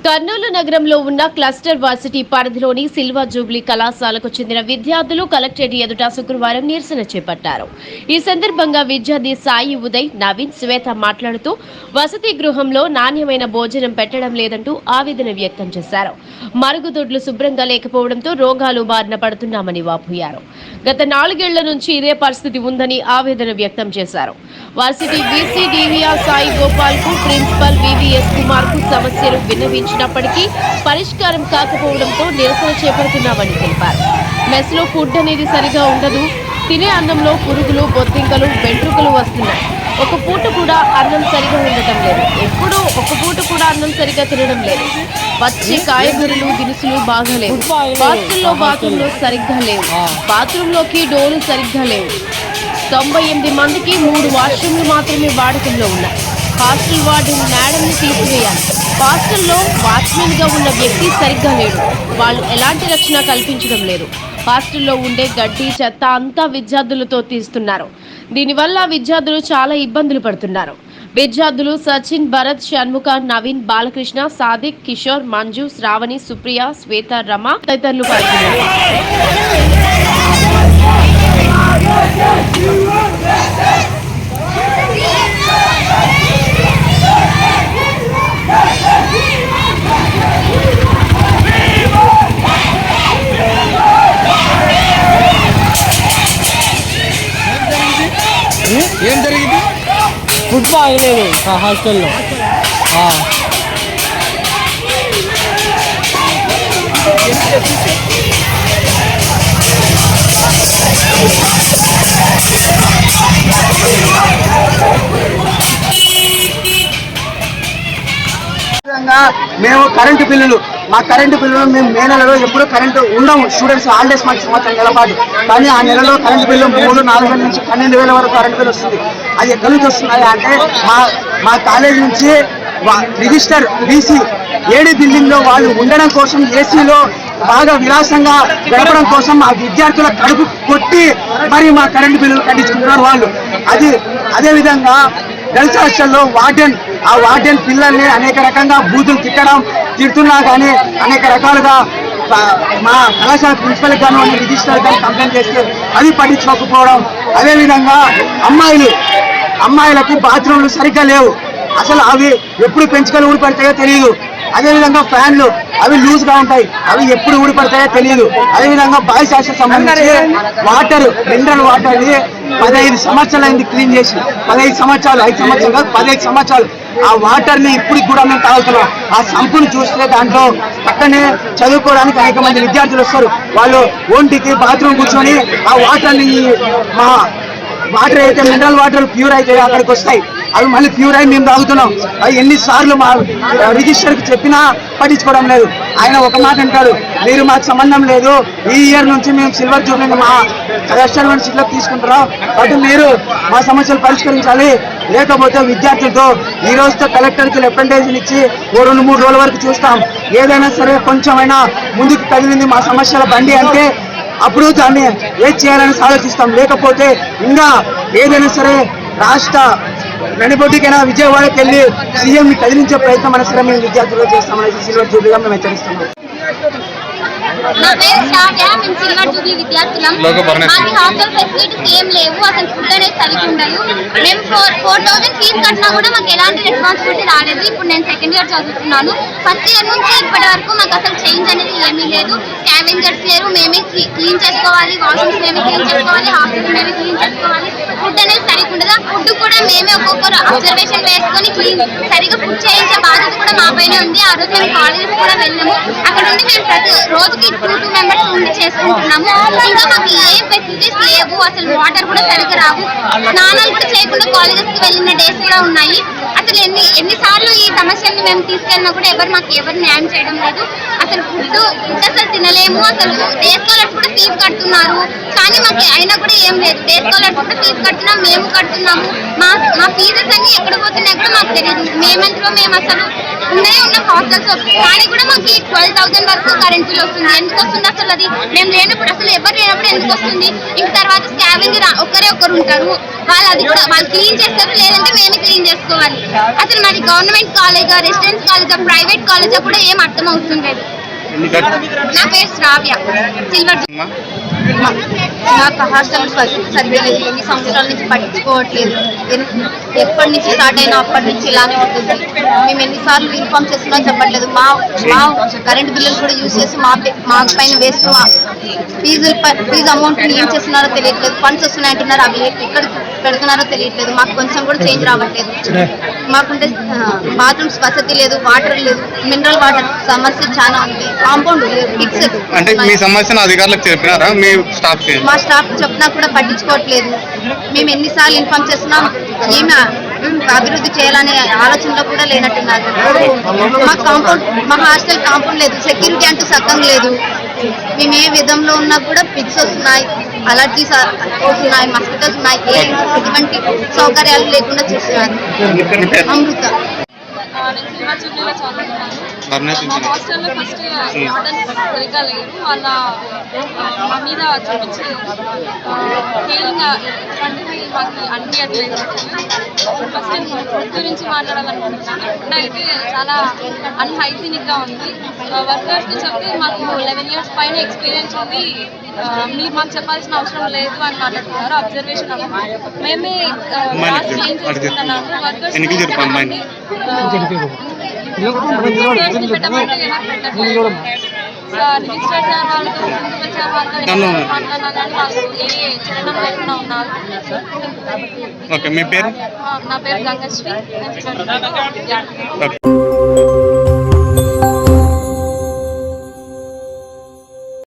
కర్నూలు నగరంలో ఉన్న cluster varsity పరిధిలోని సిల్వర్ జూబ్లీ కళాశాలకు చెందిన విద్యార్థులు కలెక్టరేట్ ఎదుట శుక్రవారం నిరసన చేపట్టారు. ఈ సందర్భంగా విద్యార్థి సాయి ఉదయ్, నవీన్, శ్వేత మాట్లాడుతూ వసతి గృహంలో నాణ్యమైన భోజనం పెట్టడం లేదంటూ ఆవేదన వ్యక్తం చేశారు. మరుగుదొడ్లు శుభ్రంగా లేకపోవడంతో రోగాలు బారిన పడుతున్నామని వాపోయారు. గత 4 ఏళ్ల నుంచి ఇదే పరిస్థితి ఉందని ఆవేదన వ్యక్తం చేశారు. Varsity VC DVR Sai Gopal కు, ప్రిన్సిపల్ వివిఎస్ కుమార్ కు సమస్యలు విన్నవించినప్పటికీ పరిష్కారం కాకపోవడంతో నిరసన చేపడుతున్నామని తెలిపారు. మెస్ లో ఫుడ్ అనేది సరిగా ఉండదు. తినే అన్నంలో పురుగులు, బొద్దింకలు, వెంట్రుకలు వస్తున్నాయి. ఒక పూట కూడా అన్నం సరిగా ఉండటం లేదు. ఎప్పుడూ ఒక పూట కూడా అన్నం సరిగా తినడం లేదు. వచ్చే కాయగూరలు, దినుసులు బాగాలేవు. హాస్టల్లో బాత్రూంలు సరిగ్గా లేవు. బాత్రూంలోకి డోర్లు సరిగ్గా లేవు. 98 మందికి 3 వాష్రూమ్లు మాత్రమే వాడకంలో ఉన్నాయి. హాస్టల్ వార్డెన్ మేడంని తీసివేయాలి. హాస్టల్లో వాచ్మెన్ గా ఉన్న వ్యక్తి సరిగ్గా లేడు. వాళ్ళు ఎలాంటి రక్షణ కల్పించడం లేదు. హాస్టల్లో ఉండే గడ్డి, చెత్త అంతా విద్యార్థులతో తీస్తున్నారు. దీనివల్ల విద్యార్థులు చాలా ఇబ్బందులు పడుతున్నారు. విద్యార్థులు సచిన్, భరత్, షణ్ముఖ, నవీన్, బాలకృష్ణ, సాదిక్, కిషోర్, మంజు, శ్రావణి, సుప్రియ, శ్వేత, రమ తదితరులు పాల్గొన్నారు. ఏం జరిగింది? ఫుడ్ బాగలేదు హాస్టల్లో. మేము కరెంటు బిల్లులు మా మేము మే నెలలో ఎప్పుడు కరెంటు ఉండము. స్టూడెంట్స్ హాలిడేస్ మాకు సంవత్సరం నెల పాటు. కానీ ఆ నెలలో కరెంటు బిల్లు 3,000-4,000 నుంచి 12,000 వరకు కరెంటు బిల్లు వస్తుంది. అది ఎక్కడి నుంచి వస్తున్నాయి అంటే మా కాలేజ్ నుంచి రిజిస్టర్ బీసీ 7 బిల్డింగ్ లో వాళ్ళు ఉండడం కోసం ఏసీలో బాగా విలాసంగా గడపడం కోసం మా విద్యార్థుల కడుపు కొట్టి మరి మా కరెంటు బిల్లులు కట్టించుకుంటున్నారు వాళ్ళు. అదేవిధంగా గర్ల్స్ హాస్టల్లో ఆ వార్డెన్ పిల్లల్ని అనేక రకంగా బూతులు తిడుతున్నా కానీ అనేక రకాలుగా మా కళాశాల ప్రిన్సిపల్ గాను రిజిస్టర్ గాను కంప్లైంట్ చేస్తే అది పట్టించుకోకపోవడం. అదేవిధంగా అమ్మాయిలకి బాత్రూమ్లు సరిగ్గా లేవు. అసలు అవి ఎప్పుడు పెంచుకొని ఊడిపడతాయో తెలియదు. అదేవిధంగా ఫ్యాన్లు అవి లూజ్ గా ఉంటాయి. అవి ఎప్పుడు ఊడిపడతాయో తెలియదు. అదేవిధంగా బాయ్స్ హాస్టల్ సంబంధించి మినరల్ వాటర్ 15 సంవత్సరాలు అయింది క్లీన్ చేసి. 15 సంవత్సరాలు, 5 సంవత్సరాలు కాదు, 15 సంవత్సరాలు. ఆ వాటర్ ని ఇప్పుడు కూడా మేము తాగుతున్నాం. ఆ సంపుని చూస్తే దాంట్లో పక్కనే చదువుకోవడానికి అనేక మంది విద్యార్థులు వస్తారు. వాళ్ళు ఒంటికి బాత్రూమ్ కూర్చొని ఆ వాటర్ ని వాటర్ అయితే మినరల్ వాటర్ ప్యూర్ అయితే అక్కడికి వస్తాయి. అవి మళ్ళీ ప్యూర్ అయి మేము తాగుతున్నాం. అవి ఎన్నిసార్లు మా రిజిస్టర్కి చెప్పినా పట్టించుకోవడం లేదు. ఆయన ఒక మాట అంటారు, మీరు మాకు సంబంధం లేదు, ఈ ఇయర్ నుంచి మేము సిల్వర్ జూబ్లీ మా క్లస్టర్ యూనివర్సిటీలో తీసుకుంటున్నాం, కాబట్టి మీరు మా సమస్యలు పరిష్కరించాలి. లేకపోతే విద్యార్థులతో ఈ రోజుతో కలెక్టర్కి రిప్రజెంటేషన్ ఇచ్చి 2-3 రోజుల వరకు చూస్తాం. ఏదైనా సరే కొంచెమైనా ముందుకు కదిలింది మా సమస్యల బండి అంటే అప్పుడు దాన్ని ఏం చేయాలని ఆలోచిస్తాం. లేకపోతే ఇంకా ఏదైనా సరే రాష్ట్ర వెనుబొడ్డికైనా విజయవాడకి వెళ్ళి సీఎంని కదిలించే ప్రయత్నం అయినా సరే మేము విద్యార్థులు చేస్తామని సిల్వర్ జూబ్లీగా మేము హెచ్చరిస్తున్నాం. నా పేరు శ్రావ్య. మేము సిల్వర్ జూబ్లీ విద్యార్థులం. మాకు హాస్టల్ ఫెసిలిటీస్ ఏం లేవు. అసలు ఫుడ్ అనేది సరిగ్గా ఉండదు. మేము 4,000 ఫీజు కట్టినా కూడా మాకు ఎలాంటి రెస్పాన్సిబిలిటీ రాలేదు. ఇప్పుడు నేను 2nd ఇయర్ చదువుతున్నాను. ఫస్ట్ ఇయర్ నుంచి ఇప్పటి వరకు మాకు అసలు చేంజ్ అనేది ఏమీ లేదు. స్కావెంజర్స్ లేరు. మేమే క్లీన్ చేసుకోవాలి. వాష్రూమ్స్ మేమే క్లీన్ చేసుకోవాలి. హాస్టల్స్ మేమే క్లీన్ చేసుకోవాలి. ఫుడ్ అనేది సరిగ్గా ఉండదు. ఆ ఫుడ్ కూడా మేమే ఒక్కొక్కరు అబ్జర్వేషన్ వేసుకొని సరిగ్గా ఫుడ్ చేయించే బాధ్యత కూడా మా పైన ఉంది. ఆ రోజు మేము కాలేజెస్ కూడా వెళ్ళాము. అక్కడ ఉండి మేము ప్రతి రోజుకి 2 మెంబర్స్ ఉండి చేసుకుంటున్నాము. ఇంకా మాకు ఏ ఫెసిలిటీస్ లేవు. అసలు వాటర్ కూడా సరిగ్గా రావు. స్నానాలు కూడా చేయకుండా కాలేజెస్ కి వెళ్ళిన డేస్ కూడా ఉన్నాయి. అసలు ఎన్నిసార్లు ఈ సమస్యల్ని మేము తీసుకెళ్ళినా కూడా ఎవరు న్యాయం చేయడం లేదు. అసలు ఫుడ్ అసలు తినలేము. అసలు డే స్కాలర్స్ కూడా ఫీజు కడుతున్నారు. కానీ మాకు అయినా కూడా ఏం లేదు. డే స్కాలర్స్ కూడా ఫీజు కడుతున్నాం, మేము కడుతున్నాము. మా ఫీజెస్ అన్ని ఎక్కడ పోతున్నాయి కూడా మాకు తెలియదు. మేము అసలు ఉన్న హాస్టల్స్ కానీ కూడా మాకు 12,000 వరకు కరెంట్ బిల్ వస్తుంది. ఎందుకు వస్తుంది అసలు అది? మేము లేనప్పుడు అసలు ఎవరు లేనప్పుడు ఎందుకు వస్తుంది? ఇంక తర్వాత స్కావెంజర్ ఒకరే ఒకరు ఉంటారు, వాళ్ళు అది కూడా వాళ్ళు క్లీన్ చేస్తారు, లేదంటే మేమే క్లీన్ చేసుకోవాలి. అసలు మరి గవర్నమెంట్ కాలేజా, రెసిడెన్స్ కాలేజా, ప్రైవేట్ కాలేజా కూడా ఏం అర్థం అవుతుండేది. నా పేరు శ్రావ్య, సిల్వర్. నాకు హాస్టల్ సరిగ్గా లేదు, 2 సంవత్సరాల నుంచి పట్టించుకోవట్లేదు. ఎప్పటి నుంచి స్టార్ట్ అయినా అప్పటి నుంచి ఇలానే ఉంటుంది. మేము ఎన్నిసార్లు ఇన్ఫార్మ్ చేస్తున్నా చెప్పట్లేదు. మా కరెంట్ బిల్లులు కూడా యూజ్ చేసి మా పైన వేస్తూ ఫీజు అమౌంట్ ఏం చేస్తున్నారో తెలియట్లేదు. ఫండ్స్ వస్తున్నాయంటున్నారు, అవి ఎక్కడ పెడుతున్నారో తెలియట్లేదు. మాకు కొంచెం కూడా చేంజ్ రావట్లేదు. మాకుంటే బాత్రూమ్స్ వసతి లేదు, వాటర్ లేదు, మినరల్ వాటర్ సమస్య చాలా ఉంది. కాంపౌండ్ లేదు, ఫిక్స్డ్. అంటే మీ సమస్యను అధికారులకు చెప్పినారా? మీ స్టాఫ్ మా స్టాఫ్ చెప్పినా కూడా పట్టించుకోవట్లేదు. మేము ఎన్నిసార్లు ఇన్ఫార్మ్ చేస్తున్నాం, ఏమి అభివృద్ధి చేయాలనే ఆలోచనలో కూడా లేనట్టున్నారు. మా హాస్టల్ కాంపౌండ్ లేదు, సెక్యూరిటీ అంటూ సక్కం లేదు. మేము ఏ విధంలో ఉన్నా కూడా పిక్స్ వస్తున్నాయి, అలర్జీస్ వస్తున్నాయి, మస్కిటోస్ ఉన్నాయి. ఎటువంటి సౌకర్యాలు లేకుండా చూస్తున్నారు. అమృత. నేను సిల్వర్ జూబ్లీలో చదువుతున్నాను. మా హాస్టల్లో ఫస్ట్ వార్డెన్స్ సరిగ్గా లేరు. వాళ్ళ మా మీద చూపించి ఫెయిలింగ్ ఎటువంటిది మాకు అనిపించట్లేదు. ఫస్ట్ ఫుడ్ గురించి మాట్లాడాలనుకుంటున్నాను. ఫుడ్ అయితే చాలా అన్హైజీనిక్గా ఉంది. వర్కర్స్కి చెప్తే మాకు 11 years పైన ఎక్స్పీరియన్స్ ఉంది, మీరు మాకు చెప్పాల్సిన అవసరం లేదు అని మాట్లాడుతున్నారు. అబ్జర్వేషన్ మేమే క్లీన్ చేసుకుంటున్నాము. వర్కర్స్ పెట్టమంటే రిజిస్టర్ సార్ వాళ్ళతో, ప్రిన్సిపల్ సార్ వాళ్ళతో మాట్లాడినా కానీ వాళ్ళు ఏ చూడడం లేకుండా ఉన్నారు. ఓకే, మీ పేరు? నా పేరు గంగశ్రీ.